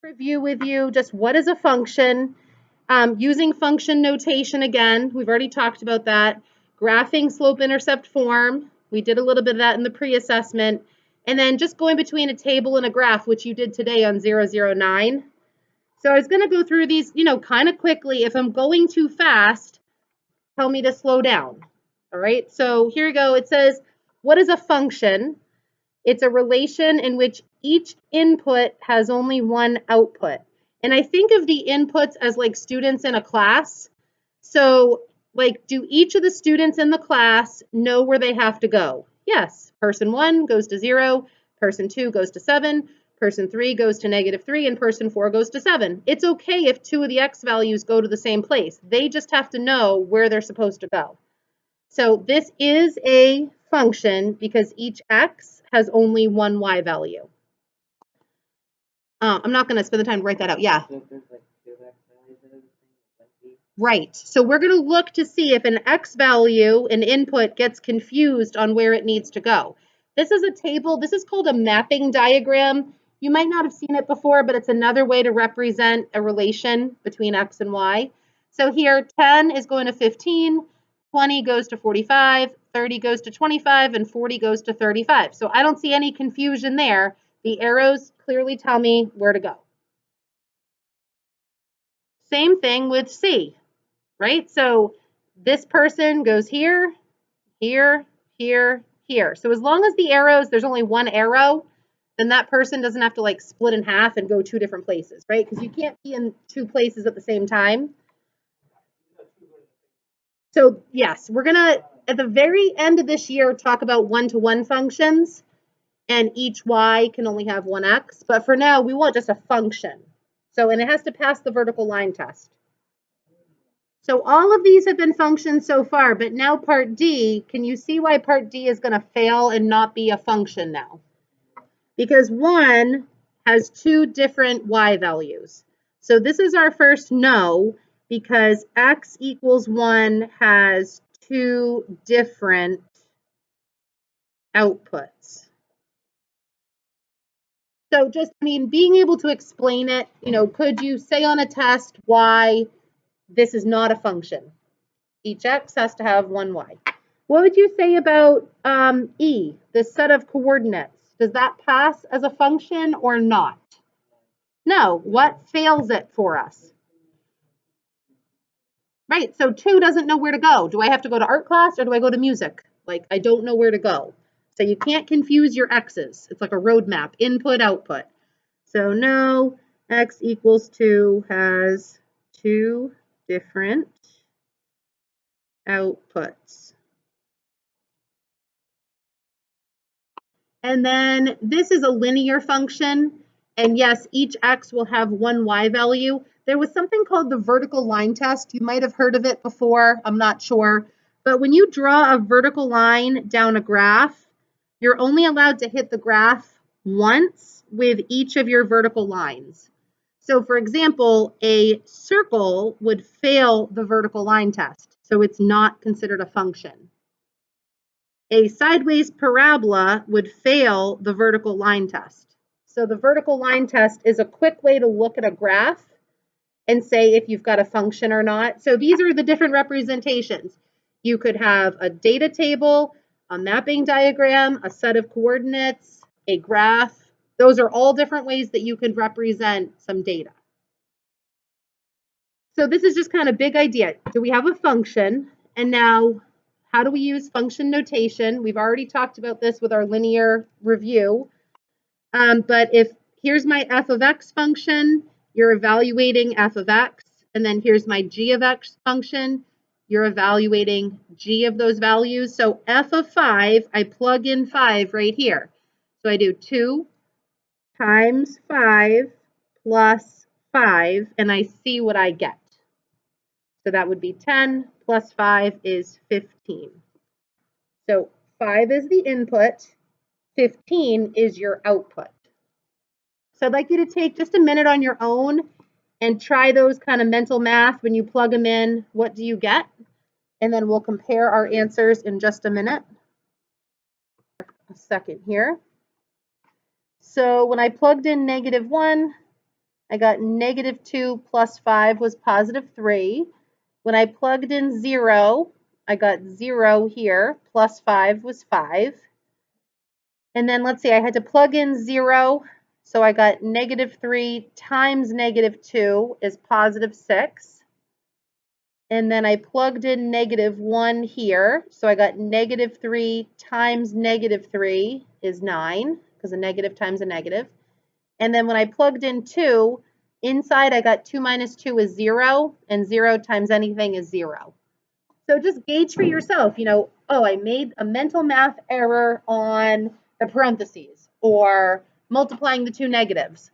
Review with you just what is a function, using function notation again. We've already talked about that. Graphing slope-intercept form. We did a little bit of that in the pre-assessment. And then just going between a table and a graph, which you did today on 009. So I was going to go through these, kind of quickly. If I'm going too fast, tell me to slow down. All right, so here we go. It says, what is a function? It's a relation in which each input has only one output. And I think of the inputs as like students in a class. So like, do each of the students in the class know where they have to go? Yes, person 1 goes to 0, person 2 goes to 7, person 3 goes to -3, and person 4 goes to 7. It's okay if 2 of the x values go to the same place. They just have to know where they're supposed to go. So this is a function because each x has only one y value. I'm not going to spend the time to write that out. Yeah. Right. So we're going to look to see if an x value, an input, gets confused on where it needs to go. This is a table. This is called a mapping diagram. You might not have seen it before, but it's another way to represent a relation between x and y. So here, 10 is going to 15, 20 goes to 45, 30 goes to 25, and 40 goes to 35. So I don't see any confusion there. The arrows clearly tell me where to go. Same thing with C, right? So this person goes here, here, here, here. So as long as the arrows, there's only one arrow, then that person doesn't have to like split in half and go 2 different places, right? Because you can't be in 2 places at the same time. So yes, we're gonna, at the very end of this year, talk about one-to-one functions, and each y can only have one x. But for now, we want just a function. So, and it has to pass the vertical line test. So all of these have been functions so far, but now part D, can you see why part D is going to fail and not be a function now? Because 1 has 2 different y values. So this is our first no, because x equals 1 has 2 different outputs. So just, being able to explain it, could you say on a test why this is not a function? Each x has to have one y. What would you say about E, this set of coordinates? Does that pass as a function or not? No. What fails it for us? Right, so 2 doesn't know where to go. Do I have to go to art class or do I go to music? Like, I don't know where to go. So you can't confuse your x's. It's like a roadmap, input, output. So no, x equals 2 has 2 different outputs. And then this is a linear function. And yes, each x will have one y value. There was something called the vertical line test. You might have heard of it before. I'm not sure. But when you draw a vertical line down a graph, you're only allowed to hit the graph once with each of your vertical lines. So for example, a circle would fail the vertical line test. So it's not considered a function. A sideways parabola would fail the vertical line test. So the vertical line test is a quick way to look at a graph and say if you've got a function or not. So these are the different representations. You could have a data table, a mapping diagram, a set of coordinates, a graph. Those are all different ways that you can represent some data. So this is just kind of big idea. Do we have a function? And now, how do we use function notation? We've already talked about this with our linear review. But if here's my f of x function, you're evaluating f of x. And then here's my g of x function, you're evaluating g of those values. So f of 5, I plug in 5 right here. So I do 2 times 5 plus 5, and I see what I get. So that would be 10 plus 5 is 15. So 5 is the input, 15 is your output. So I'd like you to take just a minute on your own and try those kind of mental math. When you plug them in, what do you get? And then we'll compare our answers in just a minute. A second here. So when I plugged in -1, I got -2 plus 5 was +3. When I plugged in 0, I got 0 here, plus 5 was 5. And then let's see, I had to plug in 0, so I got -3 times -2 is +6. And then I plugged in -1 here, so I got -3 times -3 is 9, because a negative times a negative. And then when I plugged in 2, inside I got 2 minus 2 is 0, and 0 times anything is 0. So just gauge for yourself, oh, I made a mental math error on the parentheses or multiplying the two negatives.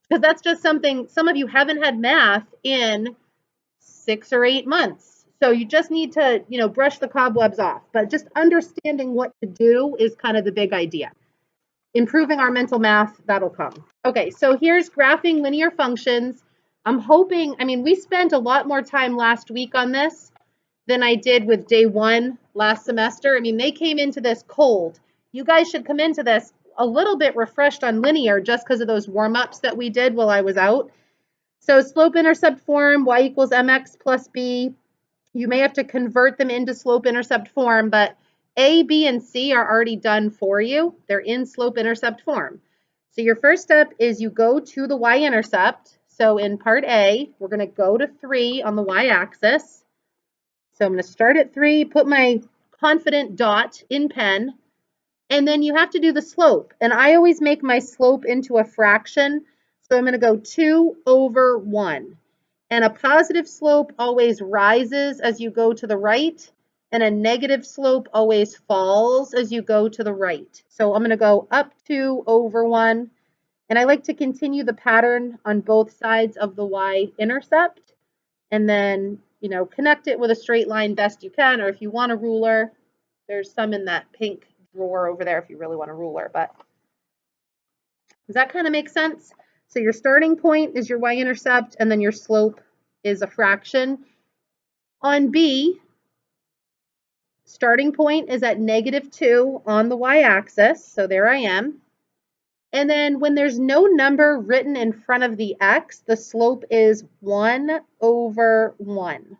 Because that's just something, some of you haven't had math in 6 or 8 months. So you just need to, brush the cobwebs off. But just understanding what to do is kind of the big idea. Improving our mental math, that'll come. Okay, so here's graphing linear functions. I'm hoping, we spent a lot more time last week on this than I did with day 1 last semester. They came into this cold. You guys should come into this a little bit refreshed on linear just because of those warm-ups that we did while I was out. So slope-intercept form, y equals mx plus b. You may have to convert them into slope-intercept form, but A, B, and C are already done for you. They're in slope-intercept form. So your first step is you go to the y-intercept. So in part A, we're going to go to 3 on the y-axis. So I'm going to start at 3, put my confident dot in pen, and then you have to do the slope. And I always make my slope into a fraction. So I'm going to go 2 over 1. And a positive slope always rises as you go to the right, and a negative slope always falls as you go to the right. So I'm going to go up 2 over 1. And I like to continue the pattern on both sides of the y-intercept. And then, connect it with a straight line best you can, or if you want a ruler, there's some in that pink drawer over there if you really want a ruler. But does that kind of make sense? So your starting point is your y-intercept, and then your slope is a fraction. On B, starting point is at -2 on the y-axis, so there I am. And then when there's no number written in front of the x, the slope is 1 over 1.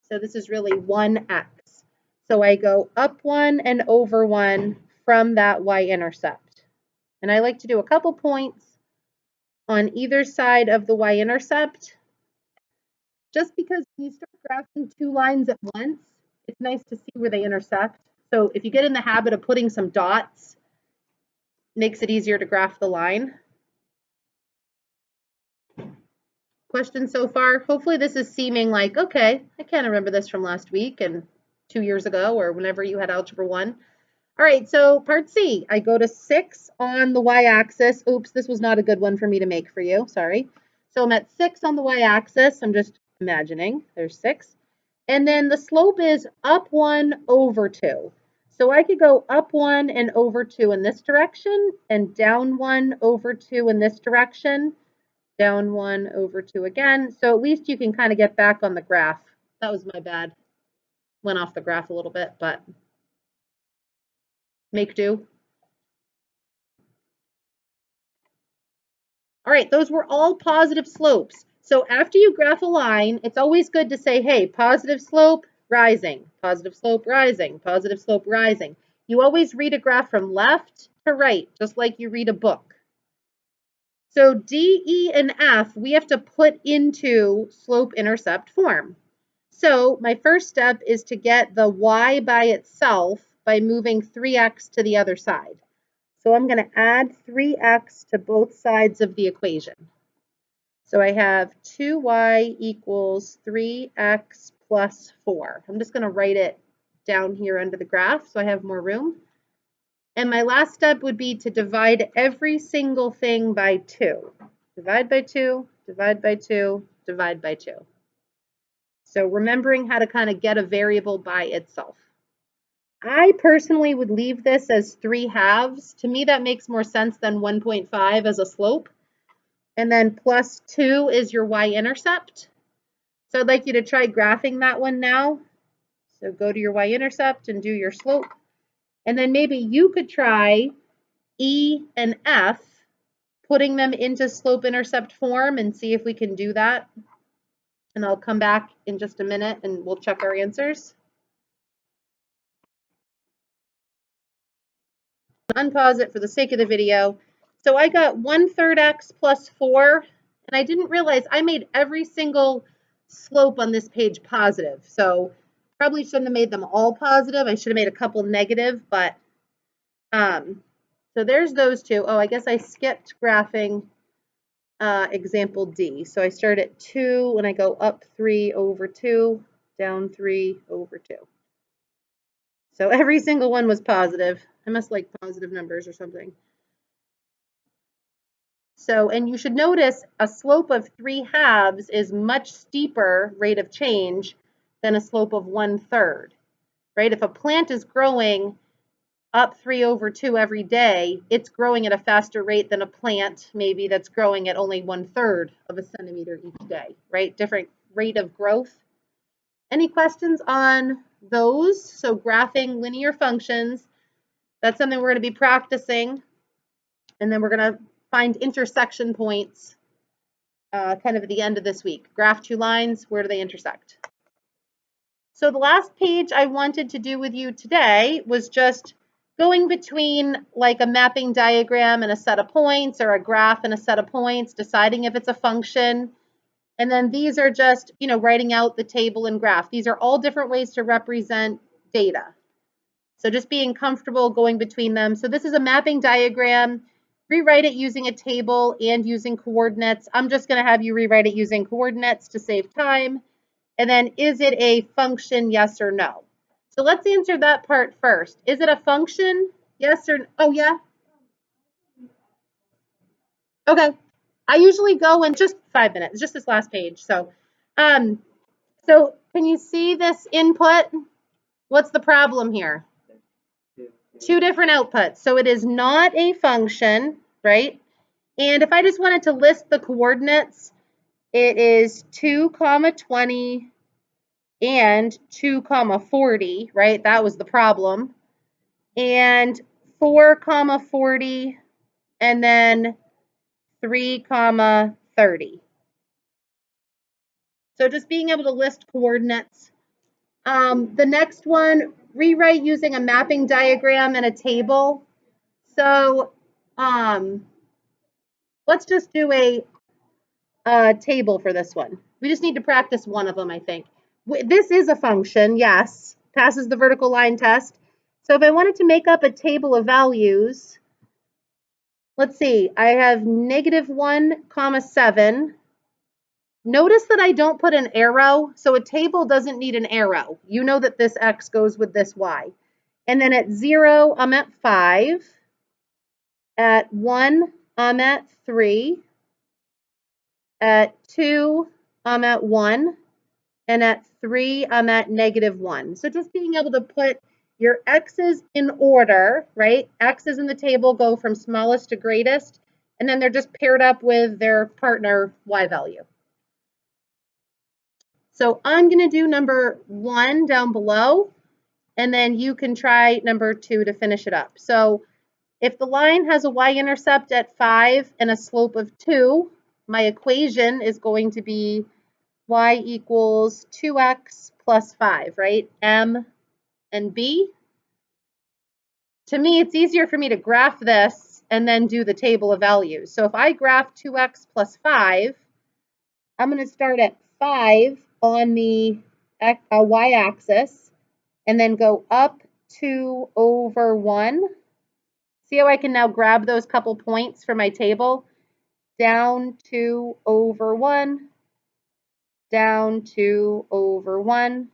So this is really 1x. So I go up 1 and over 1 from that y-intercept. And I like to do a couple points on either side of the y-intercept, just because when you start graphing 2 lines at once, it's nice to see where they intersect. So if you get in the habit of putting some dots, it makes it easier to graph the line. Questions so far? Hopefully this is seeming like, okay, I can't remember this from last week and 2 years ago or whenever you had Algebra 1. All right, so part C, I go to 6 on the y-axis. Oops, this was not a good one for me to make for you, sorry. So I'm at 6 on the y-axis. I'm just imagining there's 6. And then the slope is up 1 over 2. So I could go up 1 and over 2 in this direction, and down 1 over 2 in this direction, down 1 over 2 again. So at least you can kind of get back on the graph. That was my bad. Went off the graph a little bit, but make do. All right, those were all positive slopes. So after you graph a line, it's always good to say, hey, positive slope, rising, positive slope, rising, positive slope, rising. You always read a graph from left to right, just like you read a book. So D, E, and F, we have to put into slope-intercept form. So my first step is to get the y by itself by moving 3x to the other side. So I'm going to add 3x to both sides of the equation. So I have 2y equals 3x plus 4. I'm just going to write it down here under the graph so I have more room. And my last step would be to divide every single thing by 2. Divide by 2, divide by 2, divide by 2. So remembering how to kind of get a variable by itself. I personally would leave this as 3/2. To me, that makes more sense than 1.5 as a slope. And then plus 2 is your y-intercept. So I'd like you to try graphing that one now. So go to your y-intercept and do your slope. And then maybe you could try E and F putting them into slope-intercept form and see if we can do that. And I'll come back in just a minute and we'll check our answers. Unpause it for the sake of the video. So I got 1/3 x plus 4, and I didn't realize I made every single slope on this page positive. So probably shouldn't have made them all positive. I should have made a couple negative, but so there's those two. Oh, I guess I skipped graphing example D. So I start at 2 and I go up 3 over 2, down 3 over 2. So every single one was positive. I must like positive numbers or something. So, and you should notice a slope of 3/2 is much steeper rate of change than a slope of 1/3, right? If a plant is growing up 3 over 2 every day, it's growing at a faster rate than a plant maybe that's growing at only 1/3 of a centimeter each day, right? Different rate of growth. Any questions on those? So graphing linear functions, that's something we're going to be practicing. And then we're going to find intersection points kind of at the end of this week. Graph two lines, where do they intersect? So the last page I wanted to do with you today was just going between like a mapping diagram and a set of points, or a graph and a set of points, deciding if it's a function. And then these are just, you know, writing out the table and graph. These are all different ways to represent data. So just being comfortable going between them. So this is a mapping diagram. Rewrite it using a table and using coordinates. I'm just going to have you rewrite it using coordinates to save time. And then, is it a function, yes or no? So let's answer that part first. Is it a function, yes or no? Oh, yeah? Okay. I usually go in just 5 minutes, just this last page. So can you see this input? What's the problem here? Two different outputs. So it is not a function, right? And if I just wanted to list the coordinates, it is 2, 20 and 2, 40, right? That was the problem. And 4, 40, and then 3, 30. So just being able to list coordinates. The next one, rewrite using a mapping diagram and a table. So let's just do a table for this one. We just need to practice one of them, I think. This is a function, yes, passes the vertical line test. So if I wanted to make up a table of values, let's see, I have -1, 7. Notice that I don't put an arrow, so a table doesn't need an arrow. You know that this x goes with this y. And then at 0, I'm at 5. At 1, I'm at 3. At 2, I'm at 1. And at 3, I'm at -1. So just being able to put your x's in order, right? X's in the table go from smallest to greatest, and then they're just paired up with their partner y value. So I'm going to do number 1 down below, and then you can try number 2 to finish it up. So if the line has a y-intercept at 5 and a slope of 2, my equation is going to be y equals 2x plus 5, right? M and B. To me, it's easier for me to graph this and then do the table of values. So if I graph 2x plus 5, I'm going to start at 5 on the y-axis and then go up 2 over 1. See how I can now grab those couple points for my table? Down 2 over 1, down 2 over 1.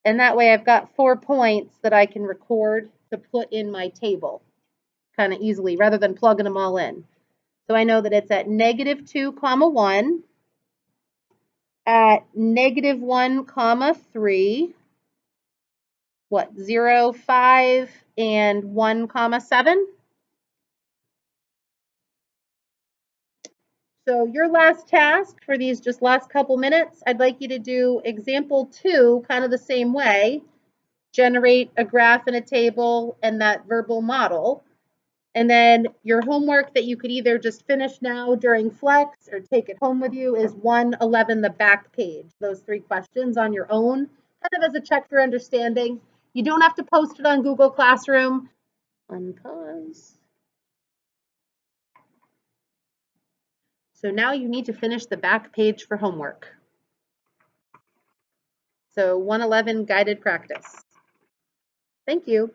And that way I've got 4 points that I can record to put in my table kind of easily rather than plugging them all in. So I know that it's at -2, 1, at -1, 3, 0, 5, and 1, 7. So your last task for these just last couple minutes, I'd like you to do example 2 kind of the same way. Generate a graph and a table and that verbal model. And then your homework that you could either just finish now during flex or take it home with you is 111, the back page, those 3 questions on your own, kind of as a check for understanding. You don't have to post it on Google Classroom. Unpause. So now you need to finish the back page for homework. So 111, guided practice. Thank you.